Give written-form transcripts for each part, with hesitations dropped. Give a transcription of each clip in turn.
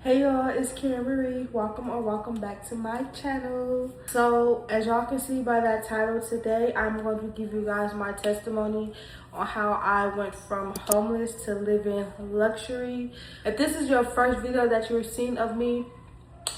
Hey y'all, it's Karen Marie. Welcome back to my channel. So as y'all can see by that title, today I'm going to give you guys my testimony on how I went from homeless to living luxury. If this is your first video that you're seeing of me,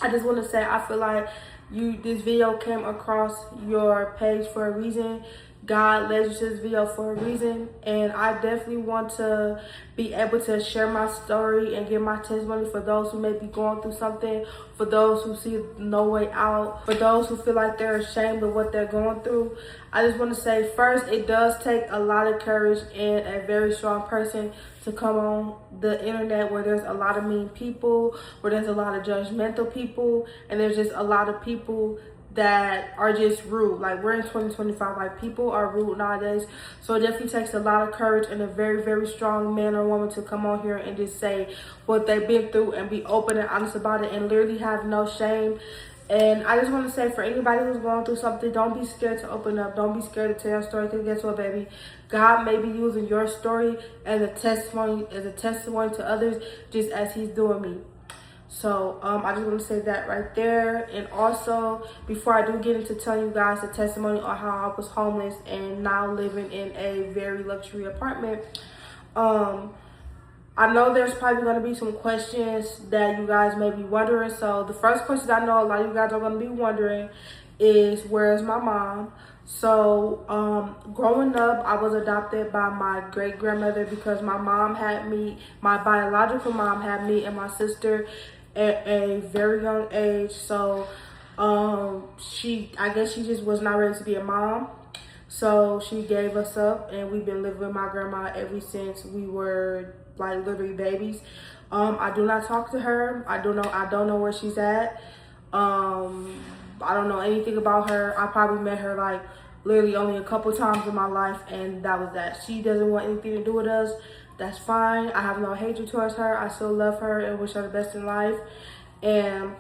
I just want to say I feel like this video came across your page for a reason. God led you to this video for a reason, and I definitely want to be able to share my story and give my testimony for those who may be going through something, for those who see no way out, for those who feel like they're ashamed of what they're going through. I just want to say first, it does take a lot of courage and a very strong person to come on the internet where there's a lot of mean people, where there's a lot of judgmental people, and there's just a lot of people that are just rude. Like, we're in 2025, like, people are rude nowadays. So it definitely takes a lot of courage and a very, very strong man or woman to come on here and just say what they've been through and be open and honest about it and literally have no shame. And I just want to say, for anybody who's going through something, don't be scared to open up. Don't be scared to tell your story, because guess what, baby? God may be using your story as a testimony to others, just as he's doing me. So I just want to say that right there. And also, before I do get into telling you guys the testimony on how I was homeless and now living in a very luxury apartment, I know there's probably going to be some questions that you guys may be wondering. So the first question I know a lot of you guys are going to be wondering is, where's my mom? So growing up, I was adopted by my great-grandmother because my mom had me, my biological mom had me and my sister at a very young age. So I guess she just was not ready to be a mom. So she gave us up, and we've been living with my grandma ever since we were like literally babies. I do not talk to her. I don't know where she's at. I don't know anything about her. I probably met her like literally only a couple times in my life, and that was that. She doesn't want anything to do with us. That's fine. I have no hatred towards her. I still love her and wish her the best in life. And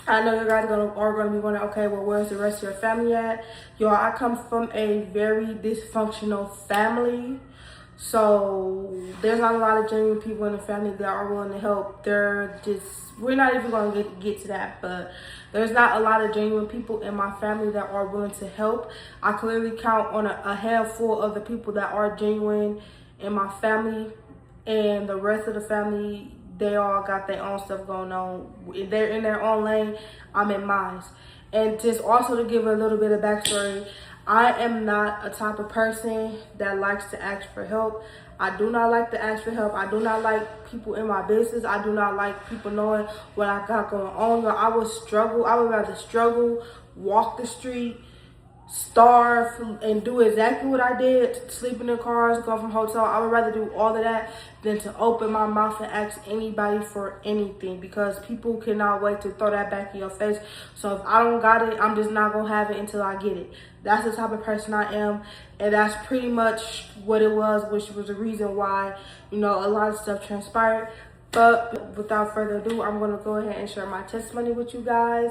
I know you guys are gonna be wondering, okay, well, where's the rest of your family at? Y'all, I come from a very dysfunctional family. So there's not a lot of genuine people in the family that are willing to help. We're not even gonna get to that, but there's not a lot of genuine people in my family that are willing to help. I clearly count on a handful of the people that are genuine in my family, and the rest of the family, they all got their own stuff going on. They're in their own lane. I'm in mine. And just also to give a little bit of backstory, I am not a type of person that likes to ask for help. I do not like to ask for help. I do not like people in my business. I do not like people knowing what I got going on. I would rather struggle, walk the street, starve, and do exactly what I did, sleeping in cars, go from hotel. I would rather do all of that than to open my mouth and ask anybody for anything, because people cannot wait to throw that back in your face. So if I don't got it, I'm just not gonna have it until I get it. That's the type of person I am, and that's pretty much what it was, which was the reason why, you know, a lot of stuff transpired. But without further ado, I'm gonna go ahead and share my testimony with you guys.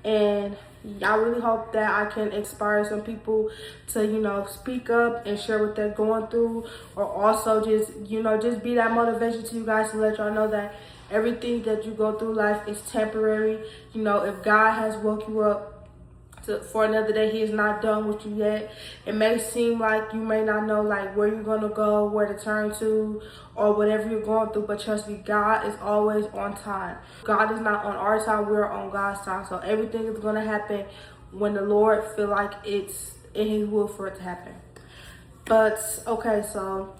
And I really hope that I can inspire some people to, you know, speak up and share what they're going through, or also just, you know, just be that motivation to you guys to let y'all know that everything that you go through life is temporary. You know, if God has woke you up for another day, he is not done with you yet. It may seem like you may not know like where you're gonna go, where to turn to, or whatever you're going through, but trust me, God is always on time. God is not on our time, we're on God's time. So everything is gonna happen when the Lord feel like it's in his will for it to happen. But okay, so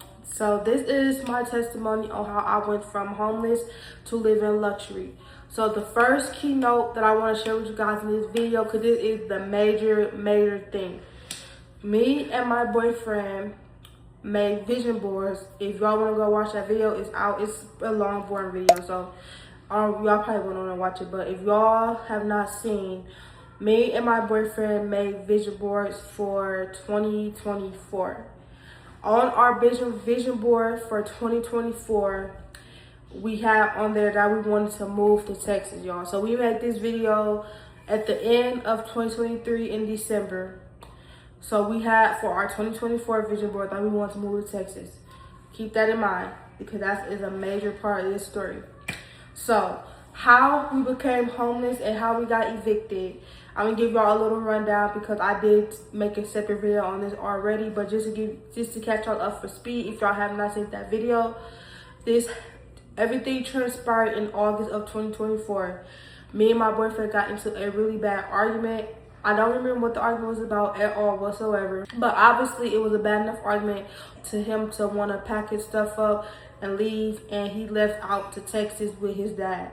this is my testimony on how I went from homeless to living luxury. So the first keynote that I want to share with you guys in this video, because this is the major thing. Me and my boyfriend made vision boards. If y'all want to go watch that video, it's out. It's a long, boring video, so y'all probably won't want to watch it. But if y'all have not seen, me and my boyfriend made vision boards for 2024. On our vision board for 2024, we have on there that we wanted to move to Texas, y'all. So we made this video at the end of 2023 in December. So we had, for our 2024 vision board, that we want to move to Texas. Keep that in mind, because that is a major part of this story. So how we became homeless and how we got evicted. I'm gonna give y'all a little rundown because I did make a separate video on this already, but just to catch y'all up for speed, if y'all have not seen that video, everything transpired in August of 2024. Me and my boyfriend got into a really bad argument. I don't remember what the argument was about at all whatsoever, but obviously it was a bad enough argument to him to want to pack his stuff up and leave, and he left out to Texas with his dad.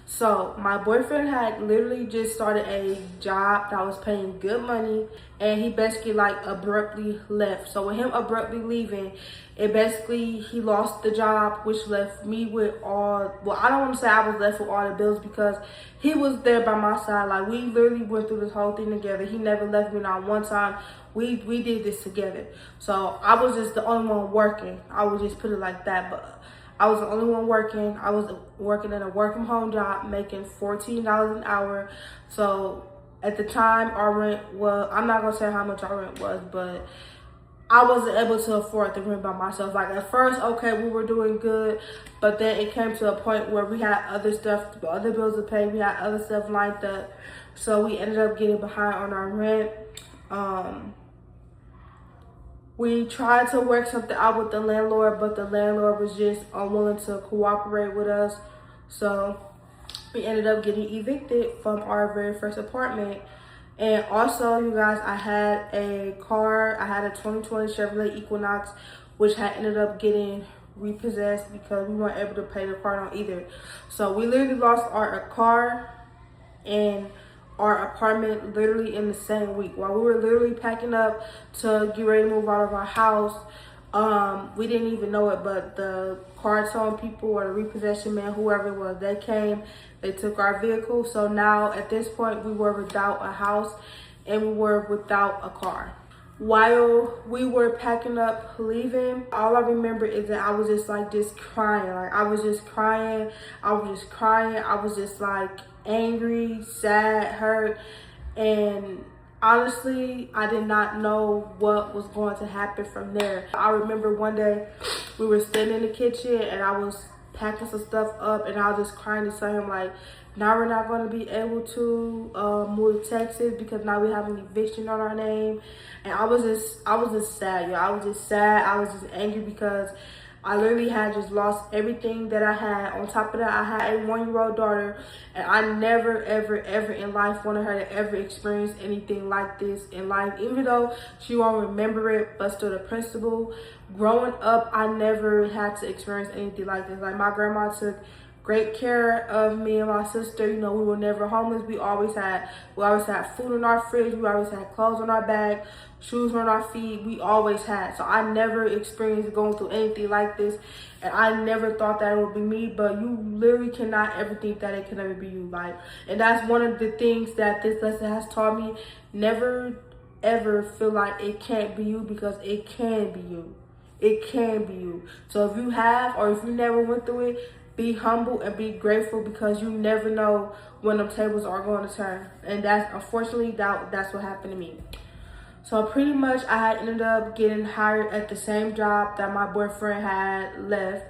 So my boyfriend had literally just started a job that was paying good money, and he basically like abruptly left. So with him abruptly leaving, it basically, he lost the job, which left me with all, well, I don't want to say I was left with all the bills because he was there by my side. Like, we literally went through this whole thing together. He never left me not one time. We did this together. So I was just the only one working. I would just put it like that. But I was the only one working. I was working in a work from home job, making $14 an hour. So at the time, our rent was, I'm not gonna say how much our rent was, but I wasn't able to afford the rent by myself. Like, at first, okay, we were doing good, but then it came to a point where we had other stuff, other bills to pay. We had other stuff lined up. So we ended up getting behind on our rent. We tried to work something out with the landlord, but the landlord was just unwilling to cooperate with us. So we ended up getting evicted from our very first apartment. And also, you guys, I had a car. I had a 2020 Chevrolet Equinox, which had ended up getting repossessed because we weren't able to pay the car on either. So we literally lost our car and our apartment literally in the same week. While we were literally packing up to get ready to move out of our house, we didn't even know it, but the car towing people or the repossession man, whoever it was, they came, they took our vehicle. So now at this point, we were without a house and we were without a car. While we were packing up leaving, all I remember is that I was just like just crying. Like, I was just crying. I was just crying. I was just like angry, sad, hurt. And honestly, I did not know what was going to happen from there. I remember one day we were standing in the kitchen and I was packing some stuff up and I was just crying to tell him, like, now we're not going to be able to move to Texas because now we have an eviction on our name. And I was just sad, yo. I was just sad. I was just angry because I literally had just lost everything that I had. On top of that, I had a 1-year-old daughter, and I never, ever, ever in life wanted her to ever experience anything like this in life. Even though she won't remember it, but still the principle. Growing up, I never had to experience anything like this. Like, my grandma took great care of me and my sister. You know, we were never homeless. We always had food in our fridge. We always had clothes on our back, shoes on our feet. We always had. So I never experienced going through anything like this. And I never thought that it would be me, but you literally cannot ever think that it can ever be you. Like, and that's one of the things that this lesson has taught me. Never ever feel like it can't be you, because it can be you. It can be you. So if you have, or if you never went through it, be humble and be grateful, because you never know when the tables are going to turn. And that's, unfortunately, that's what happened to me. So pretty much I had ended up getting hired at the same job that my boyfriend had left.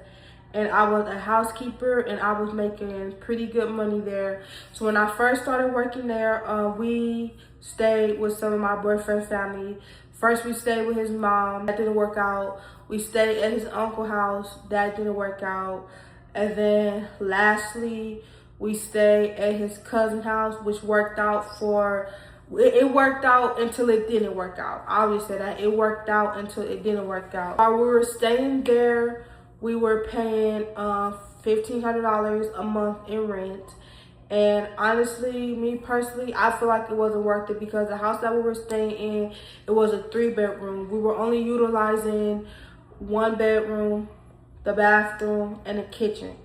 And I was a housekeeper and I was making pretty good money there. So when I first started working there, we stayed with some of my boyfriend's family. First, we stayed with his mom. That didn't work out. We stayed at his uncle's house. That didn't work out. And then lastly, we stayed at his cousin's house, which worked out for, it worked out until it didn't work out. I always say that. It worked out until it didn't work out. While we were staying there, we were paying $1,500 a month in rent. And honestly, me personally, I feel like it wasn't worth it, because the house that we were staying in, it was a 3-bedroom. We were only utilizing 1 bedroom, the bathroom, and the kitchen,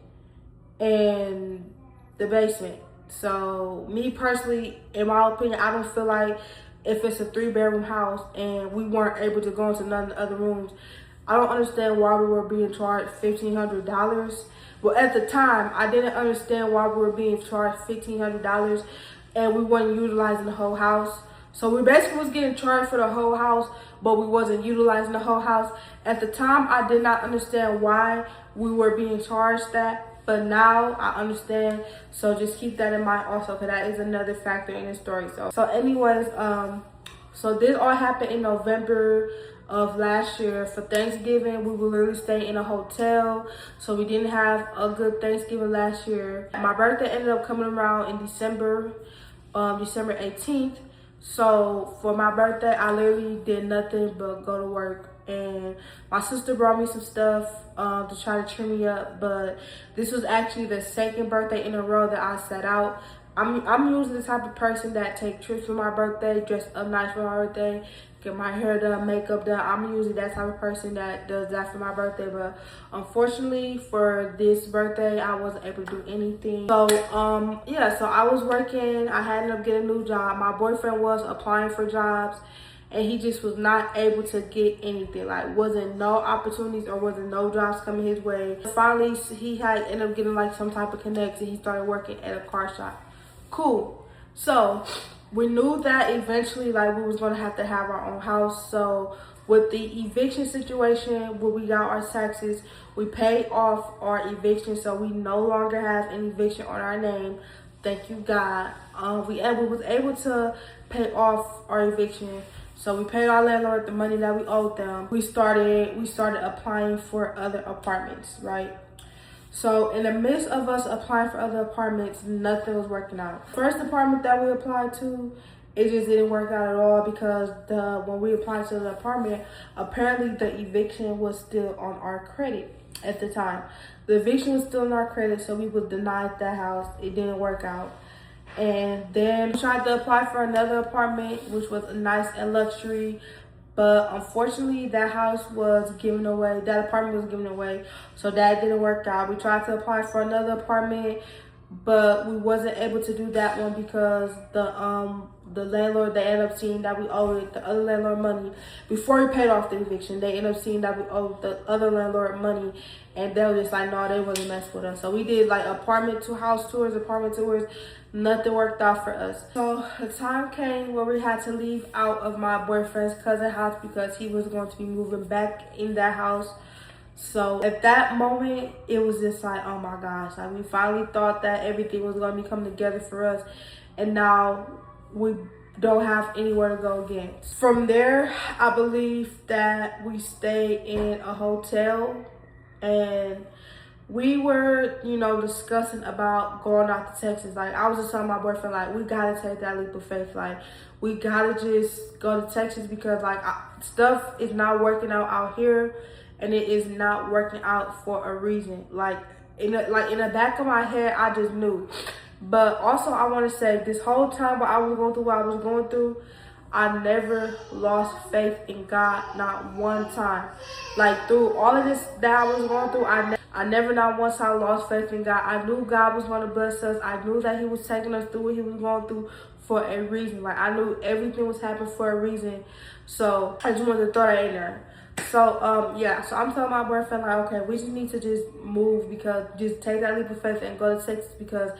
and the basement. So me personally, in my opinion, I don't feel like if it's a 3-bedroom house and we weren't able to go into none of the other rooms, I don't understand why we were being charged $1,500. Well, at the time, I didn't understand why we were being charged $1,500 and we weren't utilizing the whole house. So we basically was getting charged for the whole house, but we wasn't utilizing the whole house. At the time, I did not understand why we were being charged that. but now I understand. So just keep that in mind also, because that is another factor in the story. So anyways, so this all happened in November of last year. For Thanksgiving, we were literally staying in a hotel, so we didn't have a good Thanksgiving last year. My birthday ended up coming around in December 18th. So for my birthday, I literally did nothing but go to work, and my sister brought me some stuff to try to cheer me up. But this was actually the second birthday in a row that I set out. I'm usually the type of person that take trips for my birthday, dress up nice for my birthday, get my hair done, makeup done. I'm usually that type of person that does that for my birthday. But unfortunately for this birthday, I wasn't able to do anything. So yeah, so I was working. I had ended up getting a new job. My boyfriend was applying for jobs, and he just was not able to get anything. Like, wasn't no opportunities or wasn't no jobs coming his way. Finally, he had ended up getting like some type of connection. He started working at a car shop. Cool. So we knew that eventually, like, we was gonna have to have our own house. So with the eviction situation, when we got our taxes, we paid off our eviction, so we no longer have an eviction on our name. Thank you, God. We was able to pay off our eviction. So we paid our landlord the money that we owed them. We started applying for other apartments, right? So in the midst of us applying for other apartments, nothing was working out. First apartment that we applied to, it just didn't work out at all, because when we applied to the apartment, apparently the eviction was still on our credit at the time. The eviction was still on our credit, so we was denied that house. It didn't work out. And then we tried to apply for another apartment, which was nice and luxury. But unfortunately, that house was given away. That apartment was given away. So that didn't work out. We tried to apply for another apartment, but we wasn't able to do that one because the landlord, they ended up seeing that we owed the other landlord money. Before we paid off the eviction, they ended up seeing that we owed the other landlord money. And they were just like, no, they wasn't messing with us. So we did like apartment tours. Nothing worked out for us. So the time came where we had to leave out of my boyfriend's cousin's house because he was going to be moving back in that house. So at that moment, it was just like, oh my gosh, like we finally thought that everything was going to be coming together for us. And now we don't have anywhere to go again. From there, I believe that we stayed in a hotel, and we were, discussing about going out to Texas. Like, I was just telling my boyfriend, like, we gotta take that leap of faith. Like, we gotta just go to Texas because, like, stuff is not working out here, and it is not working out for a reason. Like, in the back of my head, I just knew. But also, I want to say, this whole time while I was going through what I was going through, I never lost faith in God, not one time. Like, through all of this that I was going through, I never not once I lost faith in God. I knew God was going to bless us. I knew that he was taking us through what he was going through for a reason. Like, I knew everything was happening for a reason. So I just wanted to throw that in there. So yeah, so I'm telling my boyfriend, like, okay, we just need to just move, because just take that leap of faith and go to Texas, because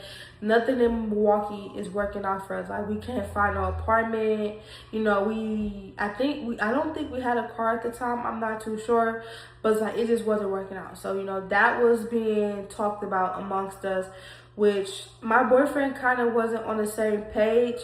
nothing in Milwaukee is working out for us. Like, we can't find no apartment. I don't think we had a car at the time. I'm not too sure, but it's like, it just wasn't working out. So, that was being talked about amongst us, which my boyfriend kind of wasn't on the same page.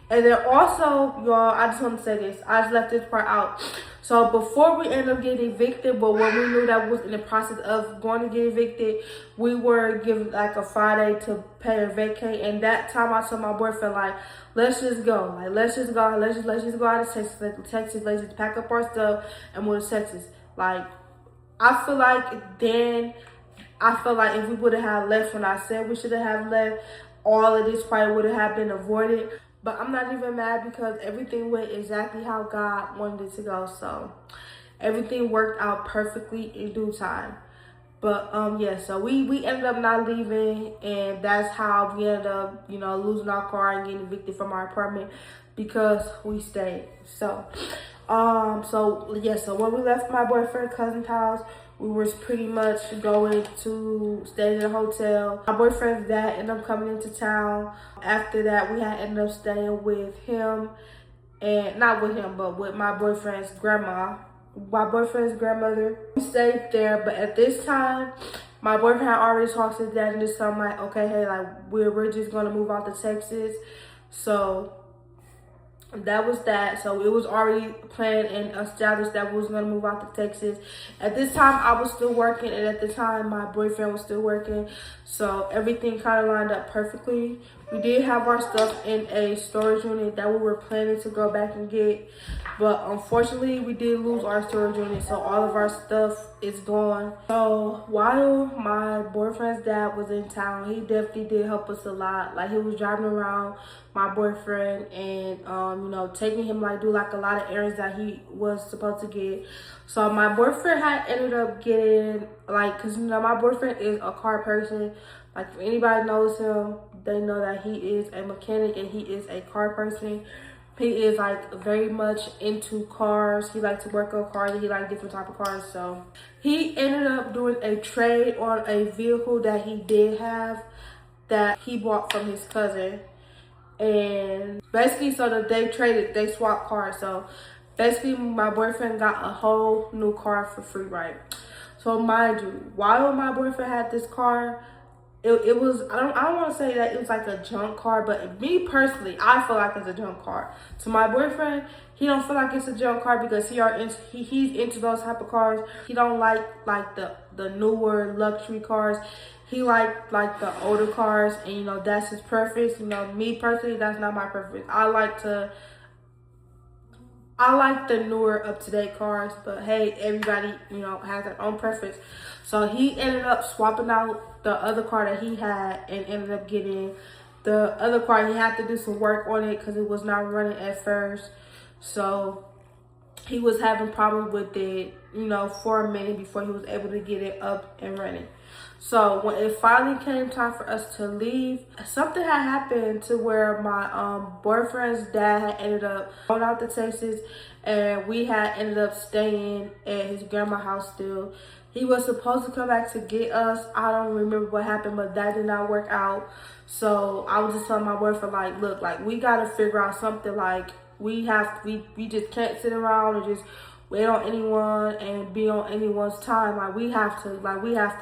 And then also, y'all, I just want to say this. I just left this part out. So before we ended up getting evicted, but when we knew that we was in the process of going to get evicted, we were given like a Friday to pay or vacate. And that time I told my boyfriend, like, let's just go. Like, let's just go out of Texas. Let's just pack up our stuff and move to Texas. Like, I feel like if we would have left when I said we should have left, all of this probably would have been avoided. But I'm not even mad, because everything went exactly how God wanted it to go. So everything worked out perfectly in due time. But yeah, so we ended up not leaving, and that's how we ended up, losing our car and getting evicted from our apartment, because we stayed. So so when we left my boyfriend's cousin's house, we were pretty much going to stay in a hotel. My boyfriend's dad ended up coming into town. After that, we had ended up staying with him, and not with him, but with my boyfriend's grandma, my boyfriend's grandmother. We stayed there, but at this time, My boyfriend had already talked to his dad and this time like, okay, hey, like we're just gonna move out to Texas. So that was that. So it was already planned and established that we was gonna move out to Texas. At this time I was still working, and at the time my boyfriend was still working, so everything kind of lined up perfectly. We did have our stuff in a storage unit that we were planning to go back and get, but unfortunately we did lose our storage unit, so all of our stuff is gone. So while my boyfriend's dad was in town, he definitely did help us a lot. Like, he was driving around my boyfriend and you know, taking him like do like a lot of errands that he was supposed to get. So my boyfriend had ended up getting like, because you know my boyfriend is a car person. Like, if anybody knows him, they know that he is a mechanic and he is a car person. He is like very much into cars. He likes to work on cars and he likes different type of cars. So he ended up doing a trade on a vehicle that he did have that he bought from his cousin. And basically, so that they swapped cars. So basically my boyfriend got a whole new car for free, right? So mind you, while my boyfriend had this car, it was, I don't want to say that it was like a junk car, but me personally, I feel like it's a junk car. To my boyfriend, he don't feel like it's a junk car because he's into those type of cars. He don't like the newer luxury cars. He like the older cars, and you know, that's his preference. You know, me personally, that's not my preference. I like the newer up-to-date cars, but hey, everybody, you know, has their own preference. So he ended up swapping out the other car that he had and ended up getting the other car. He had to do some work on it because it was not running at first. So he was having problems with it, you know, for a minute before he was able to get it up and running. So when it finally came time for us to leave, something had happened to where my boyfriend's dad had ended up going out to Texas, and we had ended up staying at his grandma's house still. He was supposed to come back to get us. I don't remember what happened, but that did not work out. So I was just telling my boyfriend, like, look, like, we gotta figure out something. Like, we just can't sit around and just wait on anyone and be on anyone's time. Like, we have to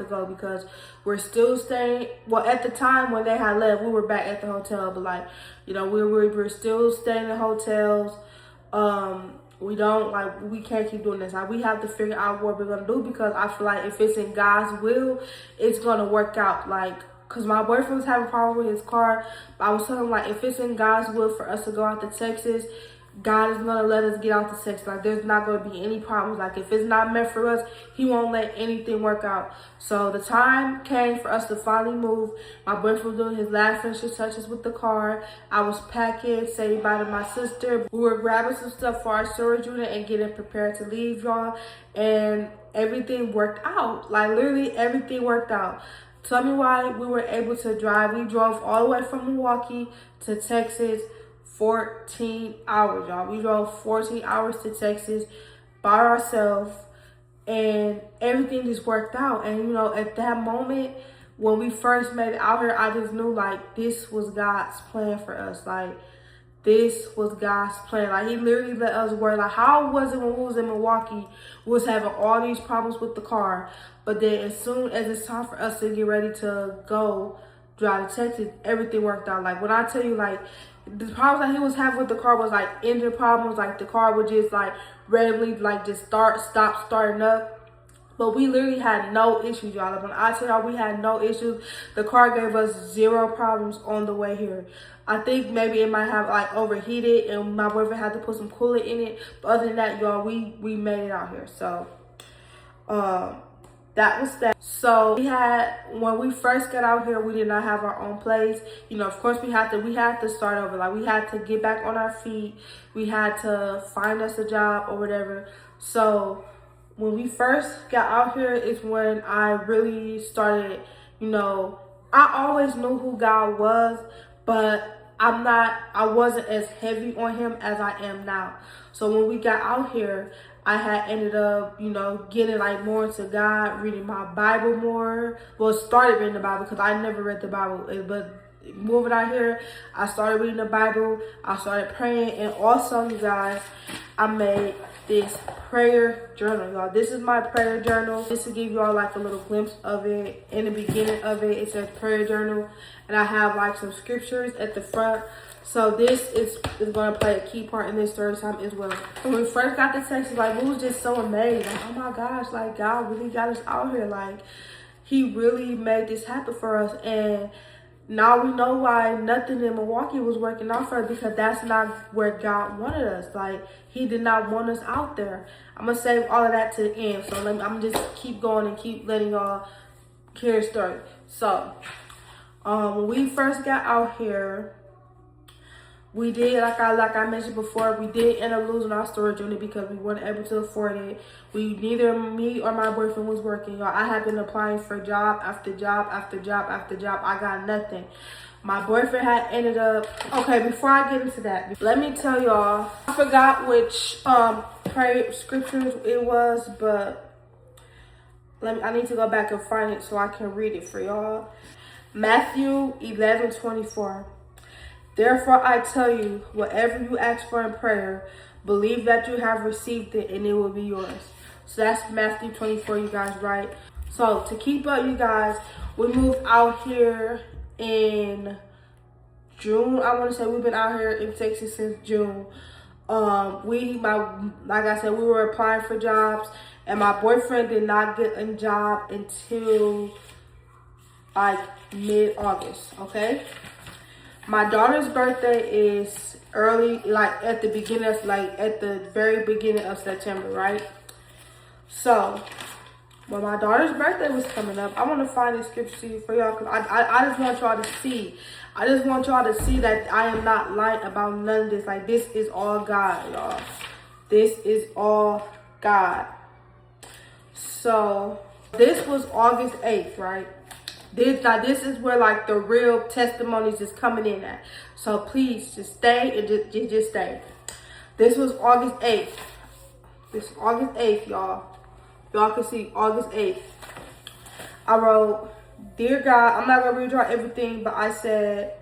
go, because we're still staying. Well, at the time when they had left, we were back at the hotel, but like, you know, we're still staying in hotels. We can't keep doing this. Like, we have to figure out what we're gonna do, because I feel like if it's in God's will, it's gonna work out. Like, cause my boyfriend was having a problem with his car, but I was telling him, like, if it's in God's will for us to go out to Texas, God is gonna let us get out to Texas. Like, there's not gonna be any problems. Like, if it's not meant for us, he won't let anything work out. So the time came for us to finally move. My boyfriend was doing his last finishing touches with the car. I was packing, saying bye to my sister. We were grabbing some stuff for our storage unit and getting prepared to leave, y'all. And everything worked out. Like, literally everything worked out. Tell me why we were able to drive. We drove all the way from Milwaukee to Texas. 14 hours, y'all. We drove 14 hours to Texas by ourselves, and everything just worked out. And you know, at that moment when we first made it out here, I just knew, like, this was God's plan for us. Like, this was God's plan. Like, he literally let us work. Like, how was it when we was in Milwaukee, we was having all these problems with the car, but then as soon as it's time for us to get ready to go drive to Texas, everything worked out. Like, when I tell you, like, the problems that he was having with the car was like engine problems. Like, the car would just like randomly like just stop starting up. But we literally had no issues, y'all. Like, when I tell y'all we had no issues, the car gave us zero problems on the way here. I think maybe it might have like overheated and my boyfriend had to put some coolant in it. But other than that, y'all, we made it out here. So that was that. So when we first got out here, we did not have our own place. You know, of course we had to start over. Like, we had to get back on our feet. We had to find us a job or whatever. So when we first got out here is when I really started, you know, I always knew who God was, but I wasn't as heavy on him as I am now. So when we got out here, I had ended up, you know, getting like more into God, reading my Bible more. Well, started reading the Bible, because I never read the Bible, but moving out here, I started reading the Bible, I started praying, and also, you guys, I made this prayer journal, y'all. This is my prayer journal. Just to give y'all like a little glimpse of it. In the beginning of it, it says prayer journal, and I have like some scriptures at the front. So this is going to play a key part in this story time as well. When we first got the text, like, we was just so amazed. Like, oh my gosh, like, God really got us out here. Like, he really made this happen for us. And now we know why nothing in Milwaukee was working out for us, because that's not where God wanted us. Like, he did not want us out there. I'm going to save all of that to the end. So I'm going to just keep going and keep letting y'all hear the story. So, when we first got out here, we did, like I mentioned before, we did end up losing our storage unit because we weren't able to afford it. Neither me or my boyfriend was working, y'all. I had been applying for job after job after job after job. I got nothing. My boyfriend had ended up, okay, before I get into that, let me tell y'all, I forgot which prayer scriptures it was, but I need to go back and find it so I can read it for y'all. Matthew 11:24. Therefore, I tell you, whatever you ask for in prayer, believe that you have received it and it will be yours. So that's Matthew 24, you guys, right? So to keep up, you guys, we moved out here in June. I want to say we've been out here in Texas since June. Like I said, we were applying for jobs, and my boyfriend did not get a job until like mid-August, okay? My daughter's birthday is early, like at the very beginning of September, right? So, when my daughter's birthday was coming up, I want to find this scripture for y'all, because I just want y'all to see. I just want y'all to see that I am not lying about none of this. Like, this is all God, y'all. This is all God. So, this was August 8th, right? This is where like the real testimonies is coming in at. So please just stay and just stay. This was August 8th. This is August 8th, y'all. Y'all can see August 8th. I wrote, "Dear God," I'm not gonna read y'all everything, but I said,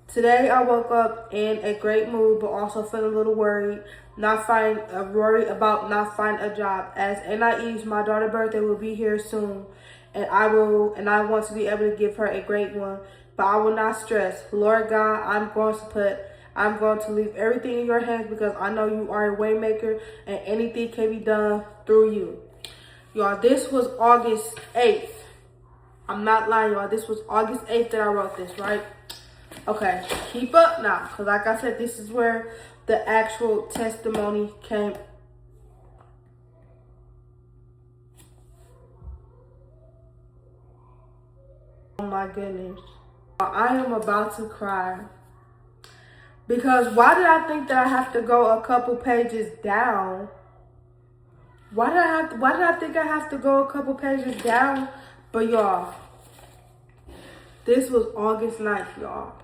"Today I woke up in a great mood, but also feeling a little worried. Worried about not finding a job. As NIE's, my daughter's birthday will be here soon. And I want to be able to give her a great one, but I will not stress. Lord God, I'm going to leave everything in your hands, because I know you are a way maker and anything can be done through you." Y'all, this was August 8th. I'm not lying, y'all. This was August 8th that I wrote this, right? Okay, keep up now, because like I said, this is where the actual testimony came. Oh my goodness. I am about to cry. Because why did I think that I have to go a couple pages down? Why did I think I have to go a couple pages down? But y'all, this was August 9th, y'all.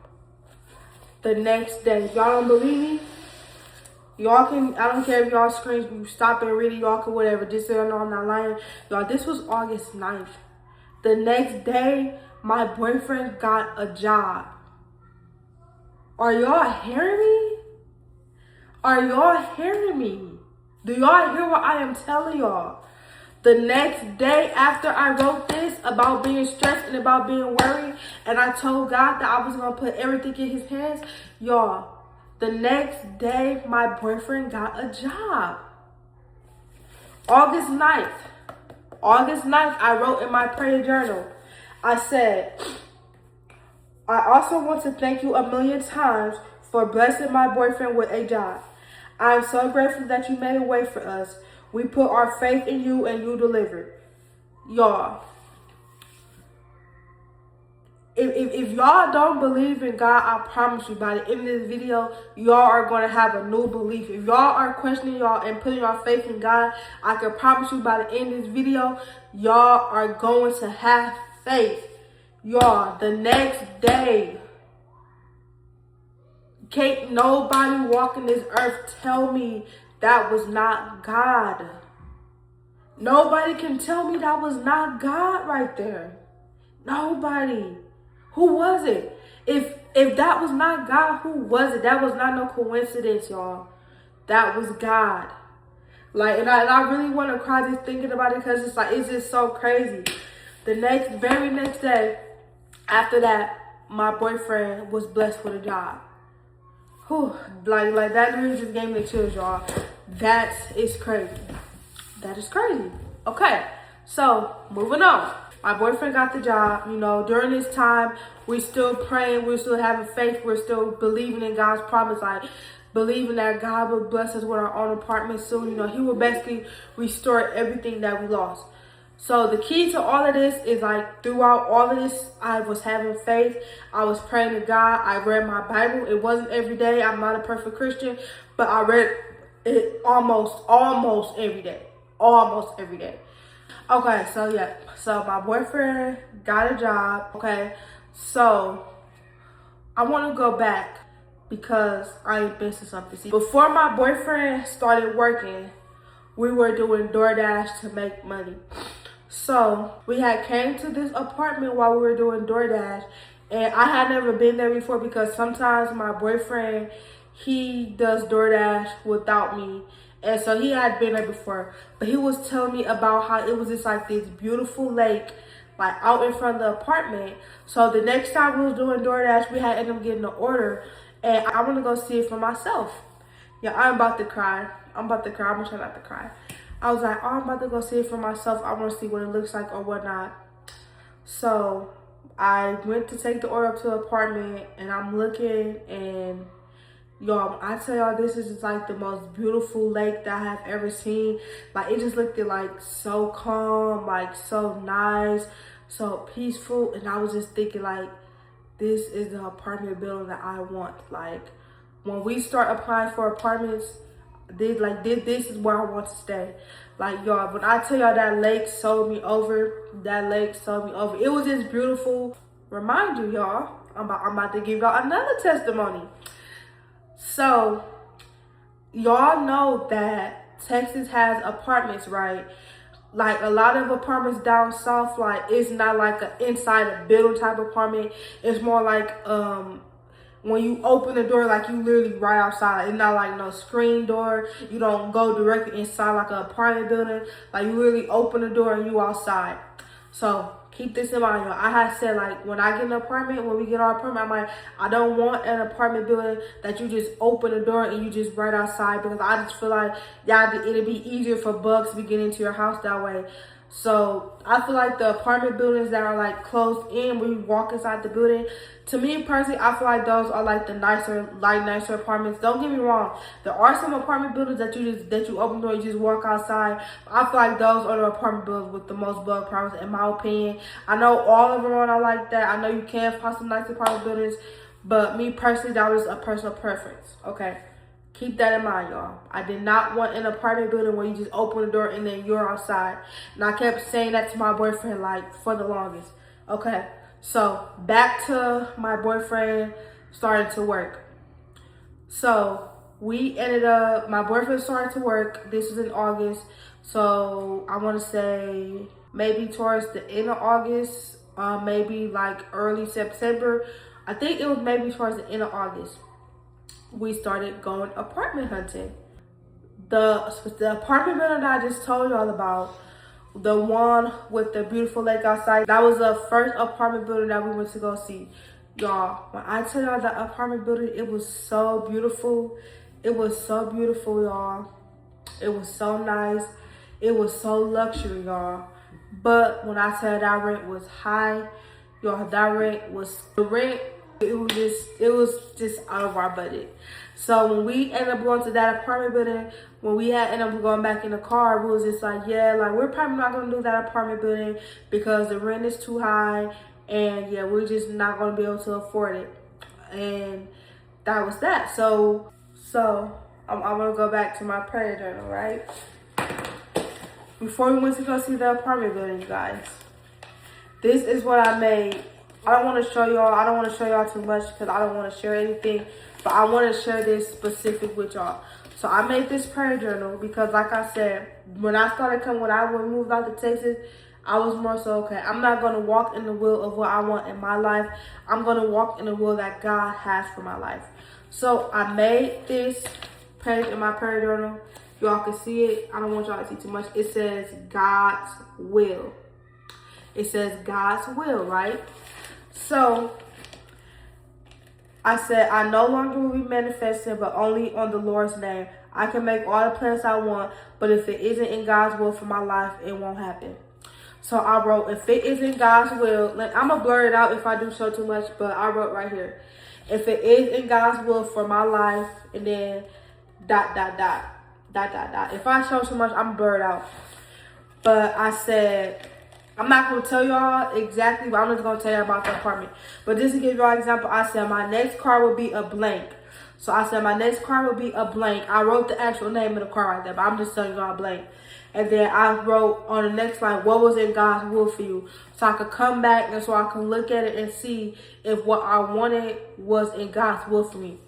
The next day. If y'all don't believe me, y'all can, I don't care if y'all stop and read it, y'all can whatever. Just so y'all know I'm not lying. Y'all, this was August 9th. The next day, my boyfriend got a job. Are y'all hearing me? Are y'all hearing me? Do y'all hear what I am telling y'all? The next day after I wrote this about being stressed and about being worried, and I told God that I was going to put everything in his hands, y'all, the next day my boyfriend got a job. August 9th. August 9th, I wrote in my prayer journal, I said, "I also want to thank you a million times for blessing my boyfriend with a job. I am so grateful that you made a way for us. We put our faith in you and you delivered." Y'all, if y'all don't believe in God, I promise you by the end of this video, y'all are going to have a new belief. If y'all are questioning y'all and putting your faith in God, I can promise you by the end of this video, y'all are going to have faith. Y'all, the next day, can't nobody walking this earth tell me that was not God. Nobody can tell me that was not God right there. Nobody. Who was it? If that was not God, who was it? That was not no coincidence, y'all. That was God. Like, and I really want to cry just thinking about it, because it's like, it's just so crazy. The very next day after that, my boyfriend was blessed with a job. Whew, like that news just gave me the chills, y'all. That is crazy. That is crazy. Okay, so moving on. My boyfriend got the job. You know, during this time, we're still praying. We're still having faith. We're still believing in God's promise. Like, believing that God will bless us with our own apartment soon. You know, he will basically restore everything that we lost. So the key to all of this is, like, throughout all of this, I was having faith. I was praying to God. I read my Bible. It wasn't every day. I'm not a perfect Christian, but I read it almost every day. Almost every day. Okay, so yeah. So my boyfriend got a job. Okay, so I want to go back because I ain't missing something. See, before my boyfriend started working, we were doing DoorDash to make money. So we had came to this apartment while we were doing DoorDash, and I had never been there before because sometimes my boyfriend, he does DoorDash without me. And so he had been there before, but he was telling me about how it was just like this beautiful lake, like out in front of the apartment. So the next time we was doing DoorDash, we had ended up getting an order, and I want to go see it for myself. Yeah, I'm about to cry. I'm about to cry. I'm gonna try not to cry. I was like, oh, I'm about to go see it for myself. I want to see what it looks like or whatnot. So I went to take the order up to the apartment, and I'm looking, and y'all, I tell y'all, this is just like the most beautiful lake that I have ever seen. Like, it just looked like so calm, like so nice, so peaceful. And I was just thinking, like, this is the apartment building that I want. Like, when we start applying for apartments, this is where I want to stay. Like, y'all, when I tell y'all that lake sold me over, that lake sold me over. It was just beautiful. Remind you, y'all, I'm about to give y'all another testimony. So, y'all know that Texas has apartments, right? Like, a lot of apartments down south, like, it's not like an inside a building type apartment. It's more like, when you open the door, like, you literally right outside. It's not like no screen door. You don't go directly inside like an apartment building. Like, you literally open the door and you outside. So keep this in mind, y'all. I had said, like, when I get an apartment, when we get our apartment, I'm like, I don't want an apartment building that you just open the door and you just right outside, because I just feel like it'd be easier for bugs to get into your house that way. So I feel like the apartment buildings that are like closed in, when you walk inside the building, to me personally, I feel like those are like the nicer apartments. Don't get me wrong, there are some apartment buildings that you open the door, you just walk outside. I feel like those are the apartment buildings with the most bug problems, in my opinion. I know all of them are not like that. I know you can find some nice apartment buildings, but me personally, that was a personal preference. Okay. Keep that in mind, y'all. I did not want an apartment building where you just open the door and then you're outside. And I kept saying that to my boyfriend, like, for the longest. Okay, so back to my boyfriend starting to work. So we ended up, my boyfriend started to work. This was in August. So I want to say maybe towards the end of August, maybe like early September. I think it was maybe towards the end of August. We started going apartment hunting. The apartment building that I just told y'all about, the one with the beautiful lake outside, that was the first apartment building that we went to go see. Y'all, when I tell y'all that apartment building, it was so beautiful. It was so beautiful, y'all. It was so nice. It was so luxury, y'all. But when I tell you that rent was high, y'all, it was just out of our budget. So when we ended up going to that apartment building, when we had ended up going back in the car, we was just like, yeah, like, we're probably not gonna do that apartment building because the rent is too high, and yeah, we're just not gonna be able to afford it. And that was that. So I'm gonna go back to my prayer journal, right? Before we went to go see the apartment building, you guys, this is what I made. I don't want to show y'all too much because I don't want to share anything, but I want to share this specific with y'all. So I made this prayer journal because, like I said, when we moved out to Texas, I was more so, okay, I'm not going to walk in the will of what I want in my life. I'm going to walk in the will that God has for my life. So I made this page in my prayer journal. Y'all can see it. I don't want y'all to see too much. It says God's will. It says God's will, right? So I said, I no longer will be manifesting, but only on the Lord's name. I can make all the plans I want, but if it isn't in God's will for my life, it won't happen. So I wrote, if it isn't God's will, I'm going to blur it out if I do show too much, but I wrote right here. If it is in God's will for my life, and then ... If I show too much, I'm going to blur it out. But I said, I'm not going to tell y'all exactly, but I'm just going to tell you about the apartment. But just to give y'all an example, I said my next car will be a blank. So I said my next car will be a blank. I wrote the actual name of the car right there, but I'm just telling y'all blank. And then I wrote on the next line, what was in God's will for you? So I could come back and so I can look at it and see if what I wanted was in God's will for me.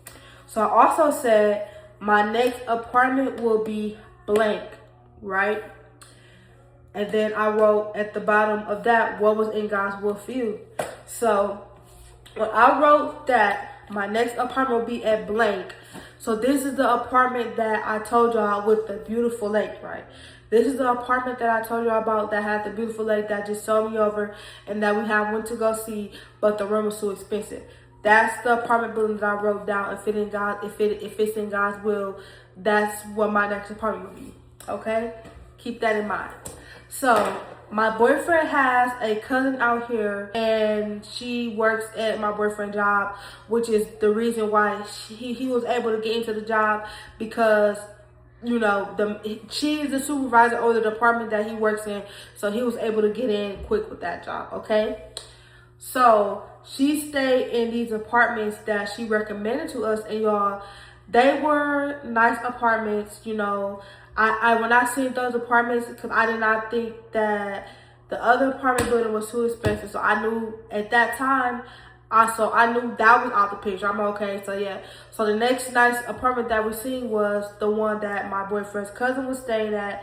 So I also said my next apartment will be blank, right? And then I wrote at the bottom of that, what was in God's will for you? So when I wrote that, my next apartment will be at blank. So this is the apartment that I told y'all with the beautiful lake, right? This is the apartment that I told y'all about that had the beautiful lake that just sold me over and that we have went to go see, but the room was too expensive. That's the apartment building that I wrote down. If it's in God's will, that's what my next apartment will be. Okay? Keep that in mind. So my boyfriend has a cousin out here and she works at my boyfriend's job, which is the reason why he was able to get into the job, because you know, she is the supervisor over the department that he works in, so he was able to get in quick with that job. Okay, so she stayed in these apartments that she recommended to us, and y'all, they were nice apartments. You know, I when I seen those apartments, because I did not think that the other apartment building was too expensive, so I knew at that time. I knew that was out the picture. I'm okay. So yeah. So the next nice apartment that we seen was the one that my boyfriend's cousin was staying at.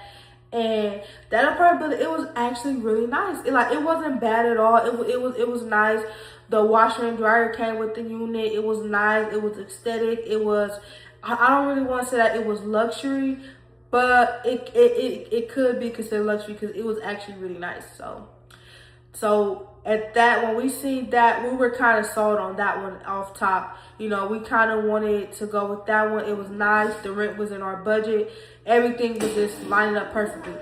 And that apartment building, it was actually really nice. It wasn't bad at all. It was nice. The washer and dryer came with the unit. It was nice. It was aesthetic. It was, I don't really want to say that it was luxury, but it could be considered luxury because it was actually really nice. So at that, when we seen that, we were kind of sold on that one off top. You know, we kind of wanted to go with that one. It was nice. The rent was in our budget. Everything was just lining up perfectly.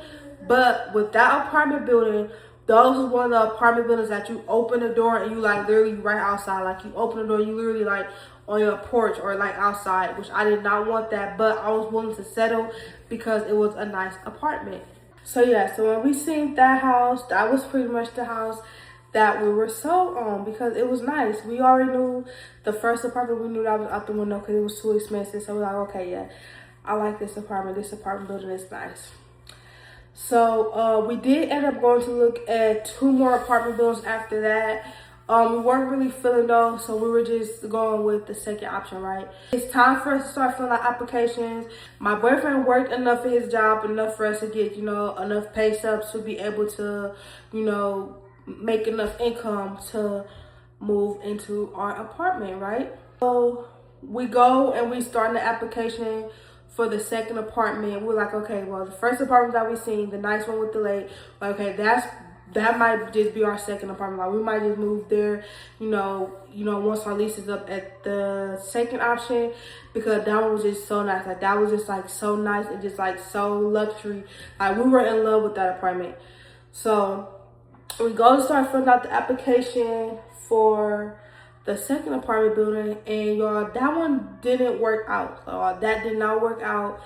But with that apartment building, those are one of the apartment buildings that you open the door and you like literally right outside. Like you open the door, you literally like on your porch or like outside, which I did not want that, but I was willing to settle because it was a nice apartment. So yeah, so when we seen that house, that was pretty much the house that we were sold on because it was nice. We already knew the first apartment, we knew that was out the window because it was too expensive. So we're like, okay, yeah, I like this apartment. This apartment building is nice. So we did end up going to look at 2 more apartment buildings after that. We weren't really feeling those, so we were just going with the second option, right? It's time for us to start filling out applications. My boyfriend worked enough at his job, enough for us to get, you know, enough pay stubs to be able to, you know, make enough income to move into our apartment, right? So we go and we start the application for the second apartment. We're like, okay, well, the first apartment that we seen, the nice one with the lake, okay, that might just be our second apartment. Like we might just move there, you know, once our lease is up at the second option, because that one was just so nice. Like that was just like so nice and just like so luxury. Like we were in love with that apartment. So we go to start filling out the application for the second apartment building, and y'all, that one didn't work out. So that did not work out.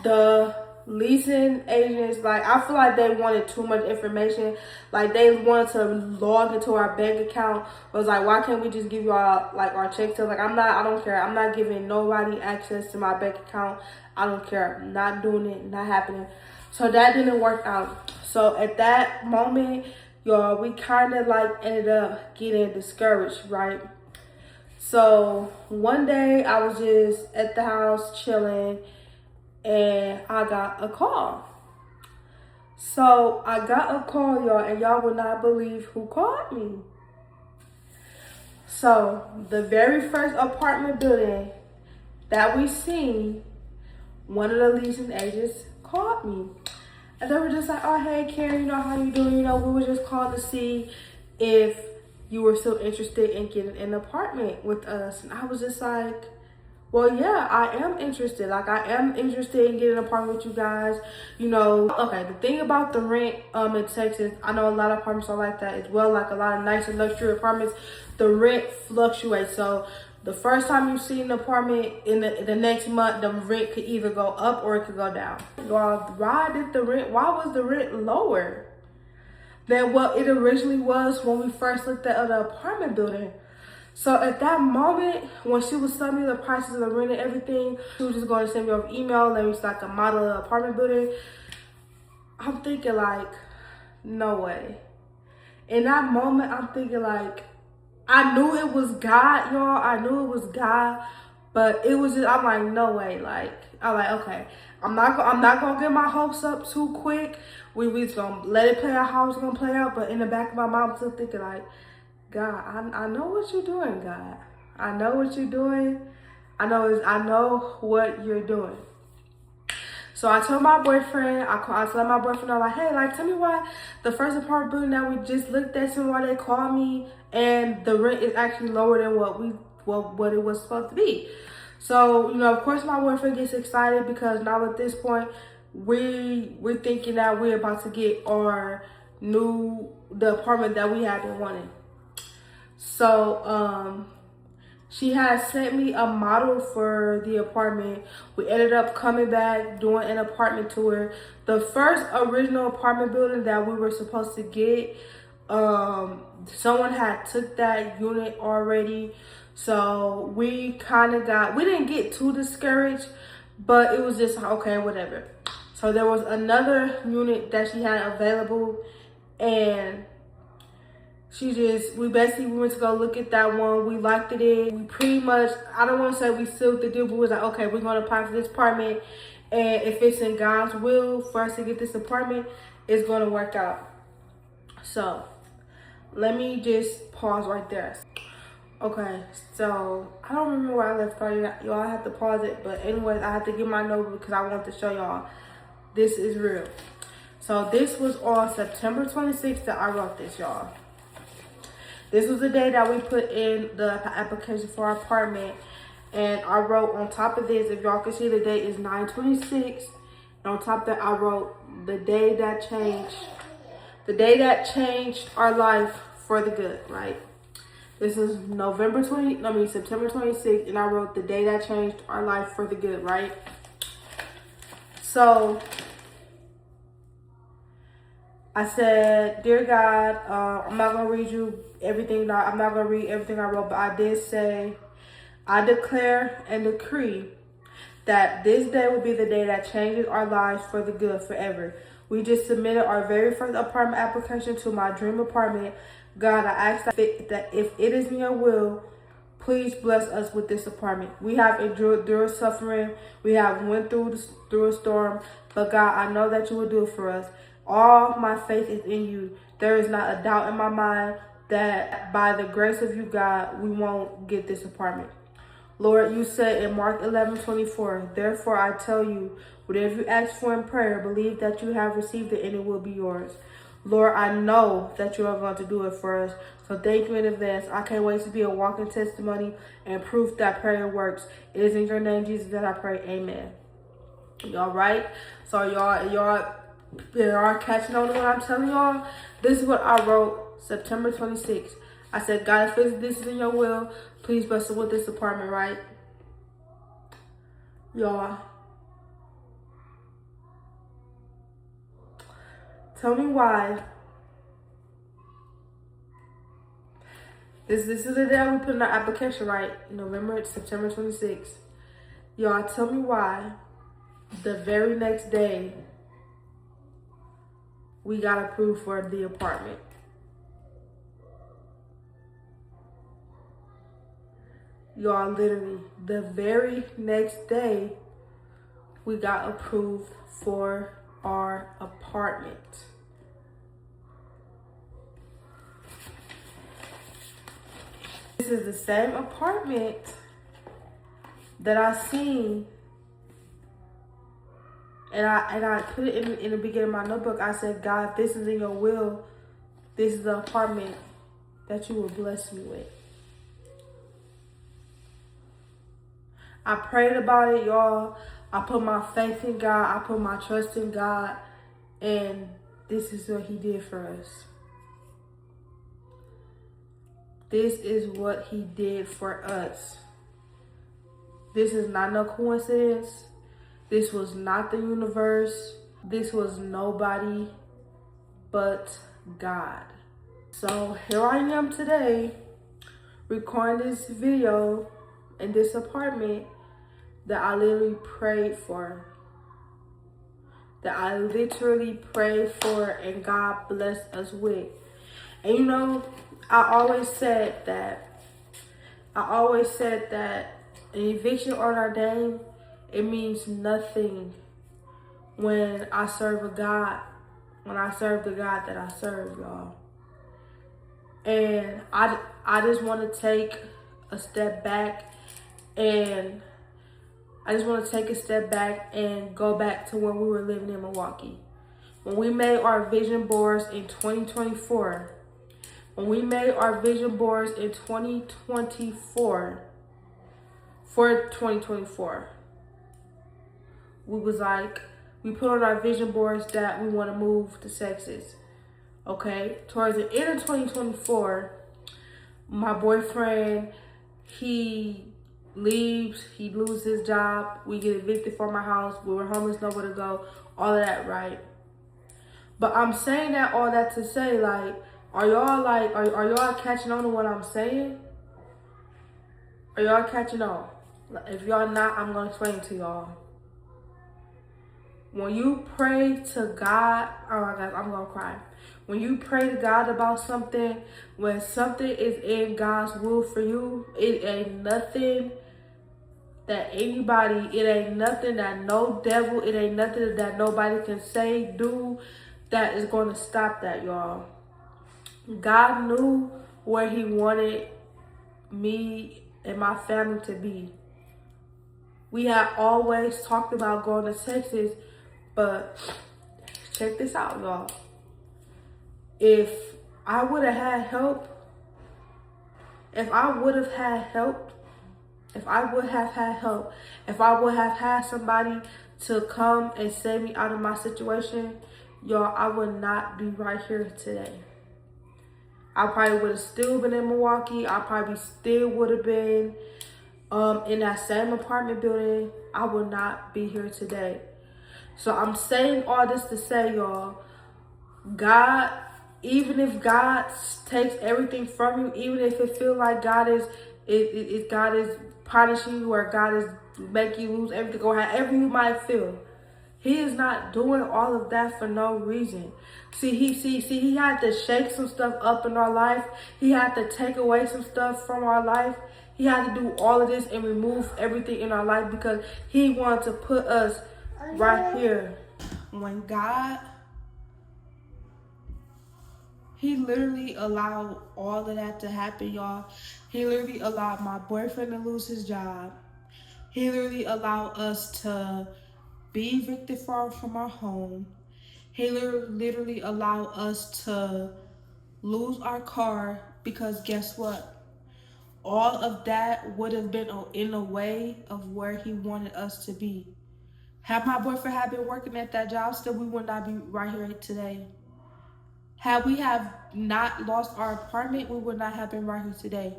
The leasing agents, like, I feel like they wanted too much information. Like they wanted to log into our bank account. It was like, why can't we just give you all like our check stubs? Like I don't care. I'm not giving nobody access to my bank account. I don't care. I'm not doing it, not happening. So that didn't work out. So at that moment, y'all, we kind of like ended up getting discouraged, right? So one day I was just at the house chilling and I got a call. So I got a call, y'all, and y'all will not believe who called me. So the very first apartment building that we seen, one of the leasing agents called me. And they were just like, oh, hey, Karen, you know, how you doing? You know, we were just calling to see if you were still interested in getting an apartment with us. And I was just like, well, yeah, I am interested. Like, I am interested in getting an apartment with you guys. You know, okay, the thing about the rent in Texas, I know a lot of apartments are like that as well. Like, a lot of nice and luxury apartments, the rent fluctuates. So the first time you see an apartment, in the next month, the rent could either go up or it could go down. Why was the rent lower than what it originally was when we first looked at the apartment building? So at that moment, when she was telling me the prices of the rent and everything, she was just going to send me an email, let me like a model of the apartment building. I'm thinking like, no way. In that moment, I'm thinking like, I knew it was God, y'all. I knew it was God, but it was just, I'm like, no way. Like, I'm like, okay, I'm not gonna get my hopes up too quick. We just gonna let it play out how it's gonna play out. But in the back of my mind, I'm still thinking like, God, I know what you're doing, God. I know what you're doing. I know what you're doing. So I told my boyfriend, I told my boyfriend, I'm like, hey, like, tell me why the first apartment building that we just looked at, tell me why they called me and the rent is actually lower than what it was supposed to be. So, you know, of course my boyfriend gets excited because now at this point, we're thinking that we're about to get the apartment that we have been wanting. So, she had sent me a model for the apartment. We ended up coming back, doing an apartment tour. The first original apartment building that we were supposed to get, someone had took that unit already. So we didn't get too discouraged, but it was just, okay, whatever. So there was another unit that she had available, and we basically went to go look at that one. We liked it. We pretty much, I don't want to say we sealed the deal, but we was like, okay, we're going to apply for this apartment. And if it's in God's will for us to get this apartment, it's going to work out. So let me just pause right there. Okay, so I don't remember where I left y'all. I have to pause it. But anyways, I have to get my note because I want to show y'all this is real. So this was on September 26th that I wrote this, y'all. This was the day that we put in the application for our apartment. And I wrote on top of this, if y'all can see, the date is 9/26. And on top of that, I wrote the day that changed our life for the good, right? This is September 26th, and I wrote the day that changed our life for the good, right? So I said, dear God, I'm not gonna read everything I wrote, but I did say, I declare and decree that this day will be the day that changes our lives for the good forever. We just submitted our very first apartment application to my dream apartment. God, I ask that if it is in your will, please bless us with this apartment. We have endured suffering. We have went through a storm, but God, I know that you will do it for us. All my faith is in you. There is not a doubt in my mind that by the grace of you, God, we won't get this apartment. Lord, you said in Mark 11:24, therefore I tell you, whatever you ask for in prayer, believe that you have received it and it will be yours. Lord, I know that you are going to do it for us. So thank you in advance. I can't wait to be a walking testimony and proof that prayer works. It is in your name, Jesus, that I pray. Amen. Y'all right? So y'all catching on to what I'm telling y'all? This is what I wrote September 26th. I said, God, if this is in your will, please bless us with this apartment, right? Y'all. Tell me why. This is the day we put in our application, right? September 26th. Y'all, tell me why the very next day we got approved for the apartment. Y'all, literally, the very next day we got approved for our apartment. This is the same apartment that I seen, and I put it in the beginning of my notebook. I said, God, if this is in your will, this is the apartment that you will bless me with. I prayed about it, y'all. I put my faith in God. I put my trust in God. And this is what he did for us. This is what he did for us. This is not no coincidence. This was not the universe. This was nobody but God. So here I am today, recording this video in this apartment that I literally prayed for. That I literally prayed for and God blessed us with. And you know, I always said that an eviction on our name, it means nothing when I serve a God, when I serve the God that I serve, y'all. And I just want to take a step back and go back to when we were living in Milwaukee. When we made our vision boards in 2024. When we made our vision boards in 2024, for 2024, we put on our vision boards that we want to move to Texas. Okay, towards the end of 2024, my boyfriend, he leaves, he loses his job, we get evicted from our house, we were homeless, nowhere to go, all of that, right? But I'm saying that, all that to say, like, are y'all catching on to what I'm saying? Are y'all catching on? If y'all not, I'm gonna explain it to y'all. When you pray to God, oh my God, I'm gonna cry. When you pray to God about something, when something is in God's will for you, it ain't nothing that it ain't nothing that no devil, it ain't nothing that nobody can say, do, that is gonna stop that, y'all. God knew where he wanted me and my family to be. We had always talked about going to Texas, but check this out, y'all. If I would have had help, if I would have had somebody to come and save me out of my situation, y'all, I would not be right here today. I probably would have still been in Milwaukee. I probably still would have been in that same apartment building. I would not be here today. So I'm saying all this to say, y'all, God, even if God takes everything from you, even if it feels like God is punishing you, or God is making you lose everything, or however you might feel, he is not doing all of that for no reason. He had to shake some stuff up in our life. He had to take away some stuff from our life. He had to do all of this and remove everything in our life because he wanted to put us right here. When God, he literally allowed all of that to happen, y'all. He literally allowed my boyfriend to lose his job. He literally allowed us to be evicted from our home. He literally allowed us to lose our car because guess what? All of that would have been in the way of where he wanted us to be. Had my boyfriend had been working at that job still, we would not be right here today. Had we have not lost our apartment, we would not have been right here today.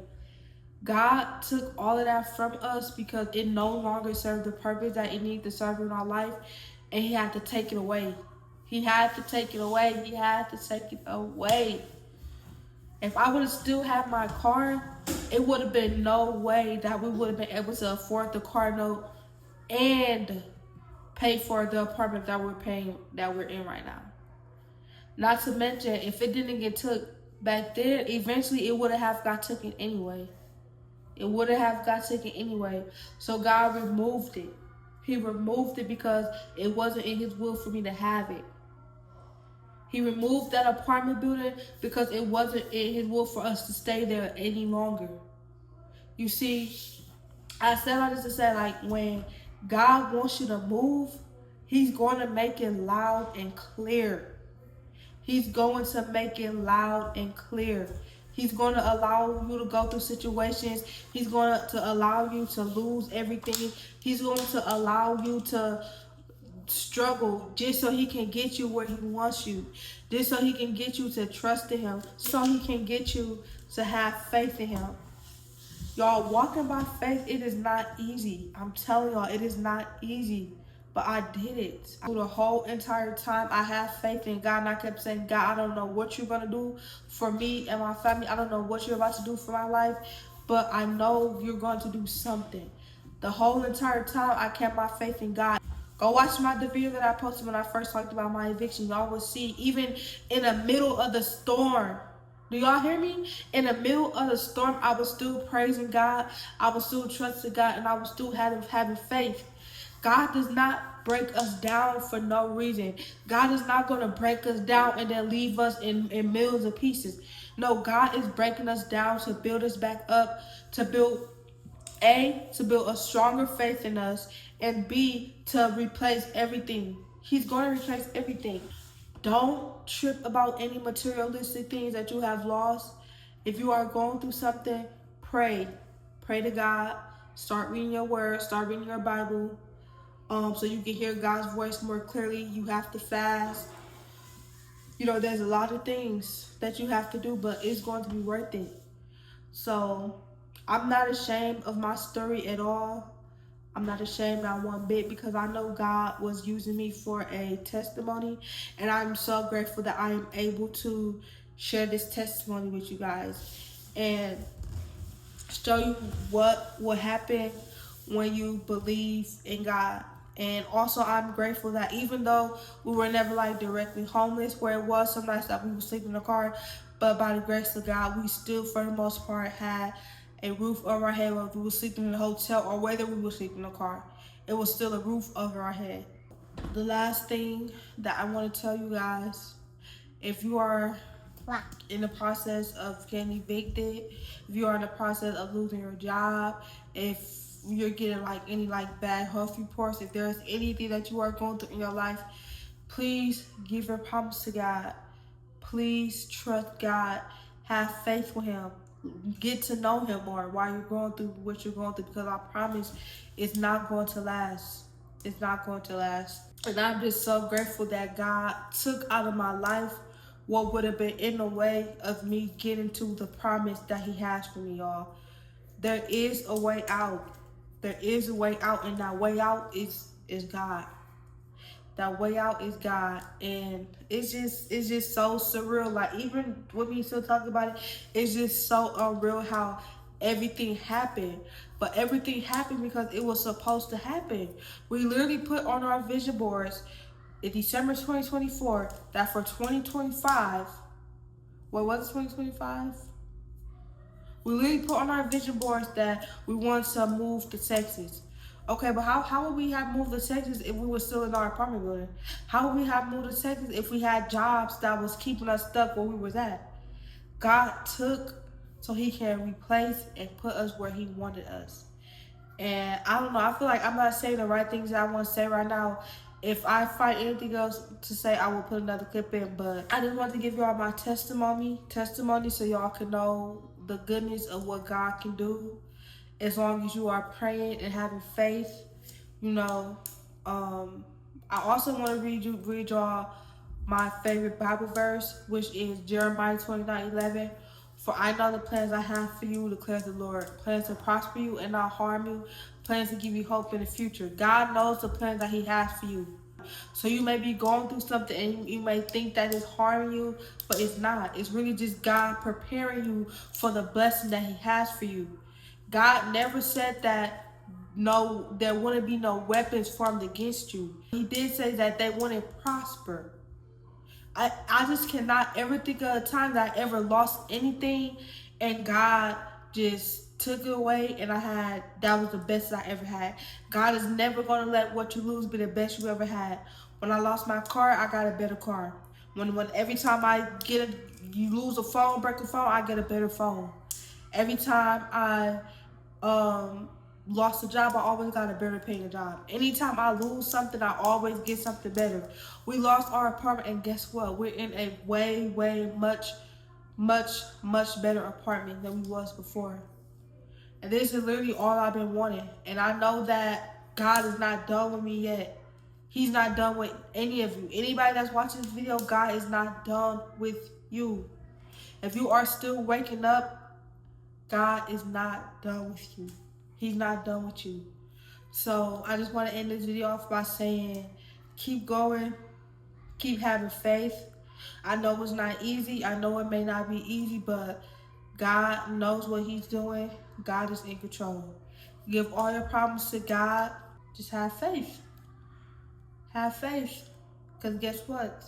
God took all of that from us because it no longer served the purpose that it needed to serve in our life, and he had to take it away. He had to take it away. He had to take it away. If I would have still had my car, it would have been no way that we would have been able to afford the car note and pay for the apartment that we're in right now. Not to mention, if it didn't get took back then, eventually it would have got taken anyway. It would have got taken anyway. So God removed it. He removed it because it wasn't in his will for me to have it. He removed that apartment building because it wasn't in his will for us to stay there any longer. You see, I said all this to say, like, when God wants you to move, he's going to make it loud and clear. He's going to make it loud and clear. He's going to allow you to go through situations. He's going to allow you to lose everything. He's going to allow you to struggle just so he can get you where he wants you. Just so he can get you to trust in him. So he can get you to have faith in him. Y'all, walking by faith, it is not easy. I'm telling y'all, it is not easy. But I did it. Through the whole entire time, I have faith in God. And I kept saying, God, I don't know what you're going to do for me and my family. I don't know what you're about to do for my life. But I know you're going to do something. The whole entire time, I kept my faith in God. Go watch the video that I posted when I first talked about my eviction. Y'all will see, even in the middle of the storm. Do y'all hear me? In the middle of the storm, I was still praising God. I was still trusting God, and I was still having faith. God does not break us down for no reason. God is not going to break us down and then leave us in millions of pieces. No, God is breaking us down to build us back up, to build a stronger faith in us, and B, to replace everything. He's going to replace everything. Don't trip about any materialistic things that you have lost. If you are going through something, pray. Pray to God. Start reading your word. Start reading your Bible. So you can hear God's voice more clearly. You have to fast. You know, there's a lot of things that you have to do, but it's going to be worth it. So I'm not ashamed of my story at all. I'm not ashamed, not one bit, because I know God was using me for a testimony, and I'm so grateful that I am able to share this testimony with you guys and show you what will happen when you believe in God. And also, I'm grateful that even though we were never like directly homeless, where it was some nights that we would sleep in the car, but by the grace of God, we still, for the most part, had a roof over our head, whether we were sleeping in a hotel or whether we were sleeping in a car. It was still a roof over our head. The last thing that I want to tell you guys, if you are in the process of getting evicted, if you are in the process of losing your job, if you're getting like any like bad health reports, if there's anything that you are going through in your life, please give your promise to God. Please trust God. Have faith with him. Get to know him more while you're going through what you're going through, because I promise it's not going to last. It's not going to last. And I'm just so grateful that God took out of my life what would have been in the way of me getting to the promise that he has for me, y'all. There is a way out. There is a way out, and that way out is God. That way out is God. And it's just so surreal. Like, even with me still talking about it, it's just so unreal how everything happened. But everything happened because it was supposed to happen. We literally put on our vision boards in December 2024 that for 2025, what was it, 2025? We literally put on our vision boards that we want to move to Texas. Okay, but how would we have moved to Texas if we were still in our apartment building? How would we have moved to Texas if we had jobs that was keeping us stuck where we was at? God took so he can replace and put us where he wanted us. And I don't know, I feel like I'm not saying the right things that I want to say right now. If I find anything else to say, I will put another clip in. But I just want to give y'all my testimony so y'all can know the goodness of what God can do as long as you are praying and having faith. You know, I also want to read y'all my favorite Bible verse, which is Jeremiah 29:11. For I know the plans I have for you, declares the Lord. Plans to prosper you and not harm you. Plans to give you hope in the future. God knows the plans that he has for you. So you may be going through something and you may think that it's harming you, but it's not. It's really just God preparing you for the blessing that he has for you. God never said that there wouldn't be no weapons formed against you. He did say that they wouldn't prosper. I just cannot ever think of a time that I ever lost anything and God just took it away, and that was the best I ever had. God is never gonna let what you lose be the best you ever had. When I lost my car, I got a better car. When every time you lose a phone, break a phone, I get a better phone. Every time I lost a job, I always got a better paying job. Anytime I lose something, I always get something better. We lost our apartment, and guess what? We're in a way much better apartment than we was before. And this is literally all I've been wanting. And I know that God is not done with me yet. He's not done with any of you. Anybody that's watching this video, God is not done with you. If you are still waking up, God is not done with you. He's not done with you. So I just want to end this video off by saying, keep going, keep having faith. I know it's not easy. I know it may not be easy, but God knows what he's doing. God is in control. Give all your problems to God. Just have faith. Have faith. Because guess what?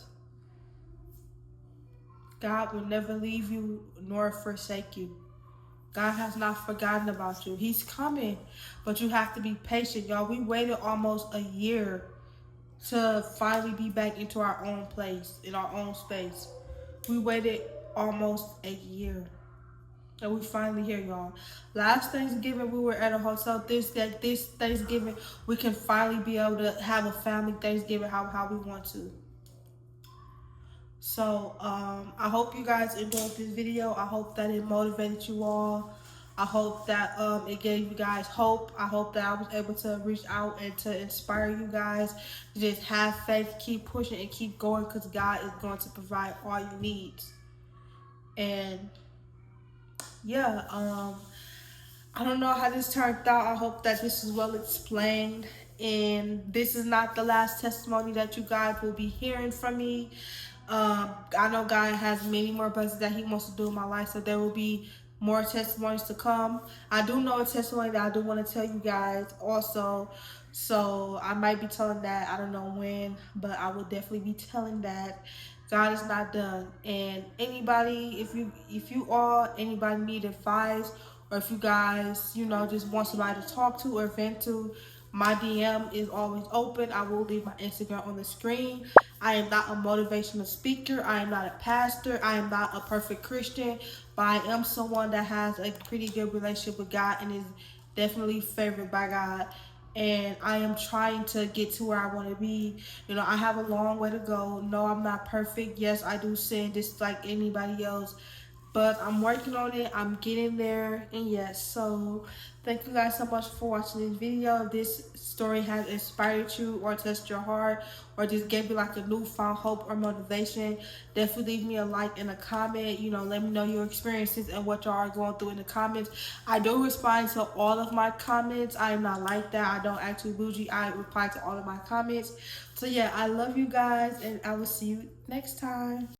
God will never leave you nor forsake you. God has not forgotten about you. He's coming, but you have to be patient, y'all. We waited almost a year to finally be back into our own place, in our own space. We waited almost a year, and we finally here, y'all. Last Thanksgiving, we were at a hotel. This Thanksgiving, we can finally be able to have a family Thanksgiving how we want to. So I hope you guys enjoyed this video. I hope that it motivated you all. I hope that it gave you guys hope. I hope that I was able to reach out and to inspire you guys. Just have faith, keep pushing, and keep going, because God is going to provide all your needs. And yeah, I don't know how this turned out. I hope that this is well explained. And this is not the last testimony that you guys will be hearing from me. I know God has many more blessings that he wants to do in my life, so there will be more testimonies to come. I do know a testimony that I do want to tell you guys also, so I might be telling that, I don't know when, but I will definitely be telling that. God is not done. And anybody, if you all anybody need advice, or if you guys, just want somebody to talk to or vent to, my DM is always open. I will leave my Instagram on the screen. I am not a motivational speaker. I am not a pastor. I am not a perfect Christian, but I am someone that has a pretty good relationship with God and is definitely favored by God. And I am trying to get to where I want to be. I have a long way to go. No, I'm not perfect. Yes, I do sin just like anybody else, but I'm working on it. I'm getting there. And yes, so thank you guys so much for watching this video. If this story has inspired you or touched your heart or just gave you like a newfound hope or motivation, definitely leave me a like and a comment. Let me know your experiences and what y'all are going through in the comments. I do respond to all of my comments. I am not like that. I don't act too bougie. I reply to all of my comments. So yeah, I love you guys, and I will see you next time.